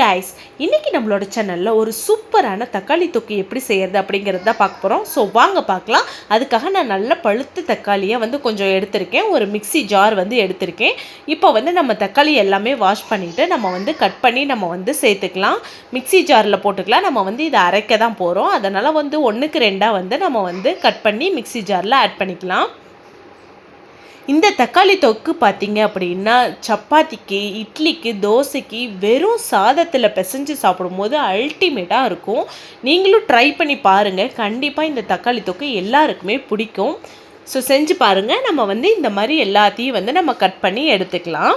Guys இன்னைக்கு நம்மளோட சேனல்ல ஒரு சூப்பரான தக்காளி தொக்கு எப்படி செய்யறது அப்படிங்கறத பார்க்க போறோம். சோ வாங்க பார்க்கலாம். அதுக்காக நான் நல்ல பழுத்த தக்காளியை வந்து கொஞ்சம் எடுத்துர்க்கேன். ஒரு மிக்ஸி ஜார் வந்து எடுத்துர்க்கேன். இப்போ வந்து நம்ம தக்காளி எல்லாமே வாஷ் பண்ணிட்டு நம்ம வந்து கட் பண்ணி நம்ம வந்து சேர்த்துக்கலாம். மிக்ஸி ஜார்ல போட்டுக்கலாம். நம்ம வந்து இத அரைக்க தான் போறோம். அதனால வந்து 1க்கு 2ஆ வந்து நம்ம வந்து கட் பண்ணி மிக்ஸி ஜார்ல ஆட் பண்ணிக்கலாம். இந்த தக்காளி தொக்கு பார்த்தீங்க அப்படின்னா சப்பாத்திக்கு, இட்லிக்கு, தோசைக்கு வெறும் சாதத்தில் பிசைஞ்சு சாப்பிடும்போது அல்டிமேட்டாக இருக்கும். நீங்களும் ட்ரை பண்ணி பாருங்கள். கண்டிப்பாக இந்த தக்காளி தொக்கு எல்லாருக்குமே பிடிக்கும். ஸோ செஞ்சு பாருங்கள். நம்ம வந்து இந்த மாதிரி எல்லாத்தையும் வந்து நம்ம கட் பண்ணி எடுத்துக்கலாம்.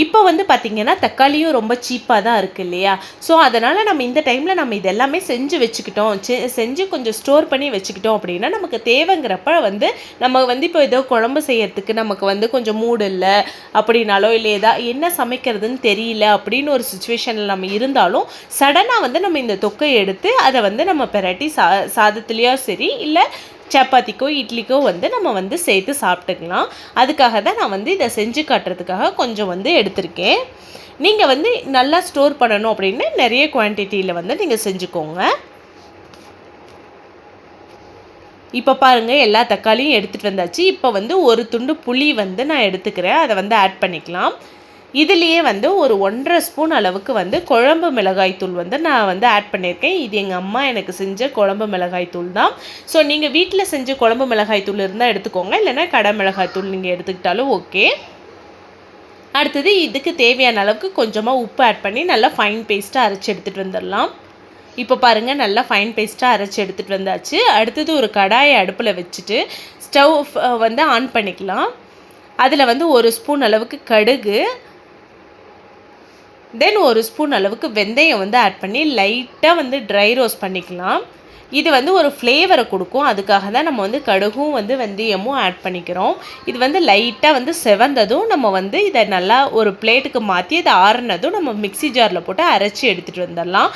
இப்போ வந்து பார்த்திங்கன்னா தக்காளியும் ரொம்ப சீப்பாக தான் இருக்குது இல்லையா? ஸோ அதனால் நம்ம இந்த டைமில் நம்ம இது எல்லாமே செஞ்சு வச்சுக்கிட்டோம், செஞ்சு கொஞ்சம் ஸ்டோர் பண்ணி வச்சுக்கிட்டோம் அப்படின்னா நமக்கு தேவைங்கிறப்ப வந்து நம்ம வந்து இப்போ ஏதோ குழம்பு செய்யறதுக்கு நமக்கு வந்து கொஞ்சம் மூடு இல்லை அப்படின்னாலோ, இல்லை என்ன சமைக்கிறதுன்னு தெரியல அப்படின்னு ஒரு சுச்சுவேஷனில் நம்ம இருந்தாலும் சடனாக வந்து நம்ம இந்த தொக்கை எடுத்து அதை வந்து நம்ம பெரட்டி சாதத்துலேயோ சரி, இல்லை சப்பாத்திக்கோ இட்லிக்கோ வந்து நம்ம வந்து சேர்த்து சாப்பிட்டுக்கலாம். அதுக்காக தான் நான் வந்து இதை செஞ்சு காட்டுறதுக்காக கொஞ்சம் வந்து எடுத்திருக்கேன். நீங்கள் வந்து நல்லா ஸ்டோர் பண்ணணும் அப்படின்னு நிறைய குவான்டிட்டியில் வந்து நீங்கள் செஞ்சுக்கோங்க. இப்போ பாருங்கள், எல்லா தக்காளியும் எடுத்துகிட்டு வந்தாச்சு. இப்போ வந்து ஒரு துண்டு புளி வந்து நான் எடுத்துக்கிறேன். அதை வந்து ஆட் பண்ணிக்கலாம். இதுலேயே வந்து ஒரு 1.5 ஸ்பூன் அளவுக்கு வந்து குழம்பு மிளகாய்த்தூள் வந்து நான் வந்து ஆட் பண்ணியிருக்கேன். இது எங்கள் அம்மா எனக்கு செஞ்ச குழம்பு மிளகாய்த்தூள் தான். ஸோ நீங்கள் வீட்டில் செஞ்ச குழம்பு மிளகாய்த்தூள் இருந்தால் எடுத்துக்கோங்க, இல்லைன்னா கடை மிளகாய்த்தூள் நீங்கள் எடுத்துக்கிட்டாலும் ஓகே. அடுத்தது இதுக்கு தேவையான அளவுக்கு கொஞ்சமாக உப்பு ஆட் பண்ணி நல்லா ஃபைன் பேஸ்ட்டாக அரைச்சி எடுத்துகிட்டு வந்துடலாம். இப்போ பாருங்கள், நல்லா ஃபைன் பேஸ்ட்டாக அரைச்சி எடுத்துகிட்டு வந்தாச்சு. அடுத்தது ஒரு கடாயை அடுப்பில் வச்சுட்டு ஸ்டவ் வந்து ஆன் பண்ணிக்கலாம். அதில் வந்து 1 ஸ்பூன் அளவுக்கு கடுகு, தென் 1 ஸ்பூன் அளவுக்கு வெந்தயம் வந்து ஆட் பண்ணி லைட்டாக வந்து ட்ரை ரோஸ்ட் பண்ணிக்கலாம். இது வந்து ஒரு ஃப்ளேவரை கொடுக்கும். அதுக்காக தான் நம்ம வந்து கடுகும் வந்து வெந்தயமும் ஆட் பண்ணிக்கிறோம். இது வந்து லைட்டாக வந்து செவந்ததும் நம்ம வந்து இதை நல்லா ஒரு பிளேட்டுக்கு மாற்றி இதை ஆறுனதும் நம்ம மிக்ஸி ஜாரில் போட்டு அரைச்சி எடுத்துகிட்டு வந்துடலாம்.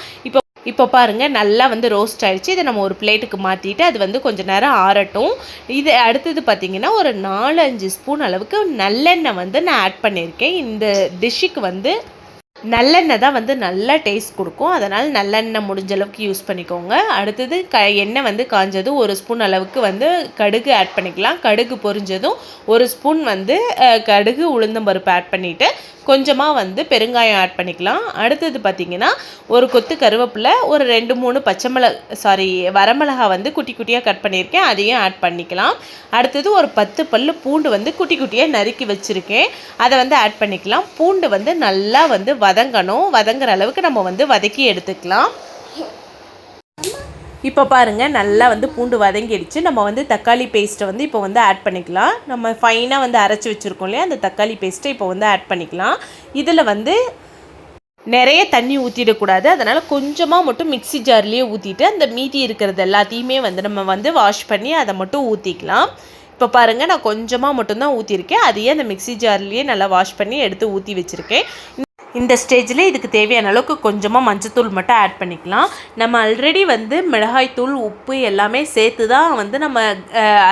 இப்போ பாருங்கள், நல்லா வந்து ரோஸ்ட் ஆகிடுச்சு. இதை நம்ம ஒரு பிளேட்டுக்கு மாற்றிட்டு அது வந்து கொஞ்சம் நேரம் ஆறட்டும். இது அடுத்தது பார்த்திங்கன்னா ஒரு 4-5 ஸ்பூன் அளவுக்கு நல்லெண்ணெய் வந்து நான் ஆட் பண்ணியிருக்கேன். இந்த டிஷ்ஷுக்கு வந்து நல்லெண்ணெய் தான் வந்து நல்ல டேஸ்ட் கொடுக்கும். அதனால் நல்லெண்ணெய் முடிஞ்ச அளவுக்கு யூஸ் பண்ணிக்கோங்க. அடுத்தது எண்ணெய் வந்து காஞ்சதும் 1 ஸ்பூன் அளவுக்கு வந்து கடுகு ஆட் பண்ணிக்கலாம். கடுகு பொரிஞ்சதும் 1 ஸ்பூன் வந்து கடுகு உளுந்தம்பருப்பு ஆட் பண்ணிவிட்டு கொஞ்சமாக வந்து பெருங்காயம் ஆட் பண்ணிக்கலாம். அடுத்தது பார்த்திங்கன்னா ஒரு கொத்து கருவேப்பிலை, ஒரு 2-3 வரமிளகா வந்து குட்டி குட்டியாக கட் பண்ணியிருக்கேன், அதையும் ஆட் பண்ணிக்கலாம். அடுத்தது ஒரு 10 பல்லு பூண்டு வந்து குட்டி குட்டியாக நறுக்கி வச்சுருக்கேன், அதை வந்து ஆட் பண்ணிக்கலாம். பூண்டு வந்து நல்லா வந்து வதங்குற அளவுக்கு நம்ம வந்து வதக்கி எடுத்துக்கலாம். இப்போ பாருங்கள், நல்லா வந்து பூண்டு வதங்கிடுச்சு. நம்ம வந்து தக்காளி பேஸ்ட்டை வந்து இப்போ வந்து ஆட் பண்ணிக்கலாம். நம்ம ஃபைனாக வந்து அரைச்சி வச்சுருக்கோம் இல்லையா, அந்த தக்காளி பேஸ்ட்டை இப்போ வந்து ஆட் பண்ணிக்கலாம். இதில் வந்து நிறைய தண்ணி ஊற்றிடக்கூடாது. அதனால் கொஞ்சமாக மட்டும் மிக்ஸி ஜார்லேயே ஊற்றிட்டு அந்த மீதி இருக்கிறது எல்லாத்தையுமே வந்து நம்ம வந்து வாஷ் பண்ணி அதை மட்டும் ஊற்றிக்கலாம். இப்போ பாருங்கள், நான் கொஞ்சமாக மட்டும்தான் ஊற்றிருக்கேன். அதையே அந்த மிக்ஸி ஜார்லேயே நல்லா வாஷ் பண்ணி எடுத்து ஊற்றி வச்சுருக்கேன். இந்த ஸ்டேஜில் இதுக்கு தேவையான அளவுக்கு கொஞ்சமாக மஞ்சத்தூள் மட்டும் ஆட் பண்ணிக்கலாம். நம்ம ஆல்ரெடி வந்து மிளகாய்த்தூள், உப்பு எல்லாமே சேர்த்து தான் வந்து நம்ம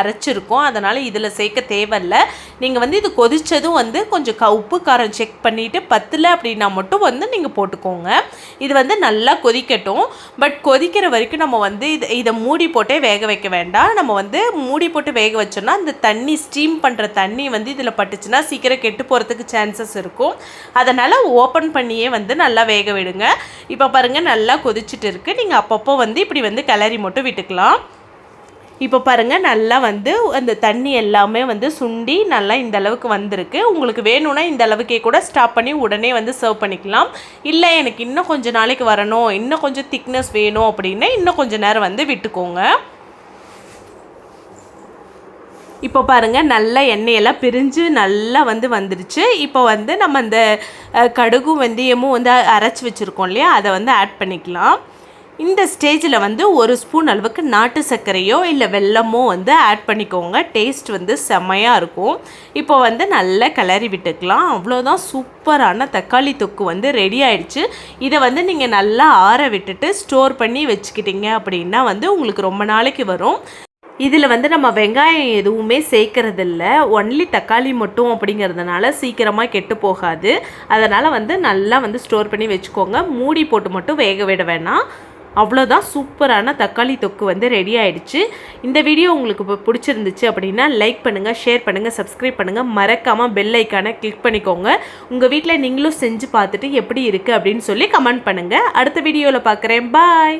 அரைச்சிருக்கோம். அதனால் இதில் சேர்க்க தேவையில்லை. நீங்கள் வந்து இது கொதித்ததும் வந்து கொஞ்சம் உப்பு காரம் செக் பண்ணிவிட்டு பத்தலை அப்படின்னா மட்டும் வந்து நீங்கள் போட்டுக்கோங்க. இது வந்து நல்லா கொதிக்கட்டும். பட் கொதிக்கிற வரைக்கும் நம்ம வந்து இதை மூடி போட்டே வேக வைக்க வேண்டாம். நம்ம வந்து மூடி போட்டு வேக வச்சோன்னா அந்த தண்ணி, ஸ்டீம் பண்ணுற தண்ணி வந்து இதில் பட்டுச்சுன்னா சீக்கிரம் கெட்டு போகிறதுக்கு சான்சஸ் இருக்கும். அதனால் ஓப்பன் பண்ணியே வந்து நல்லா வேக விடுங்க. இப்போ பாருங்கள், நல்லா கொதிச்சுட்டு இருக்குது. நீங்கள் அப்பப்போ வந்து இப்படி வந்து கிளறி மட்டும் விட்டுக்கலாம். இப்போ பாருங்கள், நல்லா வந்து அந்த தண்ணி எல்லாமே வந்து சுண்டி நல்லா இந்த அளவுக்கு வந்திருக்கு. உங்களுக்கு வேணும்னா இந்த அளவுக்கே கூட ஸ்டாப் பண்ணி உடனே வந்து சர்வ் பண்ணிக்கலாம். இல்லை எனக்கு இன்னும் கொஞ்சம் நாளைக்கு வரணும், இன்னும் கொஞ்சம் திக்னஸ் வேணும் அப்படின்னா இன்னும் கொஞ்சம் நேரம் வந்து விட்டுக்கோங்க. இப்போ பாருங்கள், நல்லா எண்ணெயெல்லாம் பிரிஞ்சு நல்லா வந்து வந்துடுச்சு. இப்போ வந்து நம்ம இந்த கடுகும் வெந்தயமும் வந்து அரைச்சி வச்சுருக்கோம் இல்லையா, அதை வந்து ஆட் பண்ணிக்கலாம். இந்த ஸ்டேஜில் வந்து 1 ஸ்பூன் அளவுக்கு நாட்டு சர்க்கரையோ இல்லை வெல்லமோ வந்து ஆட் பண்ணிக்கோங்க. டேஸ்ட் வந்து செம்மையாக இருக்கும். இப்போ வந்து நல்லா கிளறி விட்டுக்கலாம். அவ்வளோதான், சூப்பரான தக்காளி தொக்கு வந்து ரெடி ஆயிடுச்சு. இதை வந்து நீங்கள் நல்லா ஆற விட்டுட்டு ஸ்டோர் பண்ணி வச்சுக்கிட்டீங்க அப்படின்னா வந்து உங்களுக்கு ரொம்ப நாளைக்கு வரும். இதில் வந்து நம்ம வெங்காயம் எதுவுமே சேர்க்கறதில்ல, ஒன்லி தக்காளி மட்டும் அப்படிங்கிறதுனால சீக்கிரமாக கெட்டு போகாது. அதனால் வந்து நல்லா வந்து ஸ்டோர் பண்ணி வச்சுக்கோங்க. மூடி போட்டு மட்டும் வேக விட வேணாம். அவ்வளோதான், சூப்பரான தக்காளி தொக்கு வந்து ரெடி ஆகிடுச்சு. இந்த வீடியோ உங்களுக்கு இப்போ பிடிச்சிருந்துச்சு அப்படின்னா லைக் பண்ணுங்கள், ஷேர் பண்ணுங்கள், சப்ஸ்கிரைப் பண்ணுங்கள். மறக்காமல் பெல் ஐக்கானை கிளிக் பண்ணிக்கோங்க. உங்கள் வீட்டில் நீங்களும் செஞ்சு பார்த்துட்டு எப்படி இருக்குது அப்படின்னு சொல்லி கமெண்ட் பண்ணுங்கள். அடுத்த வீடியோவில் பார்க்குறேன். பாய்.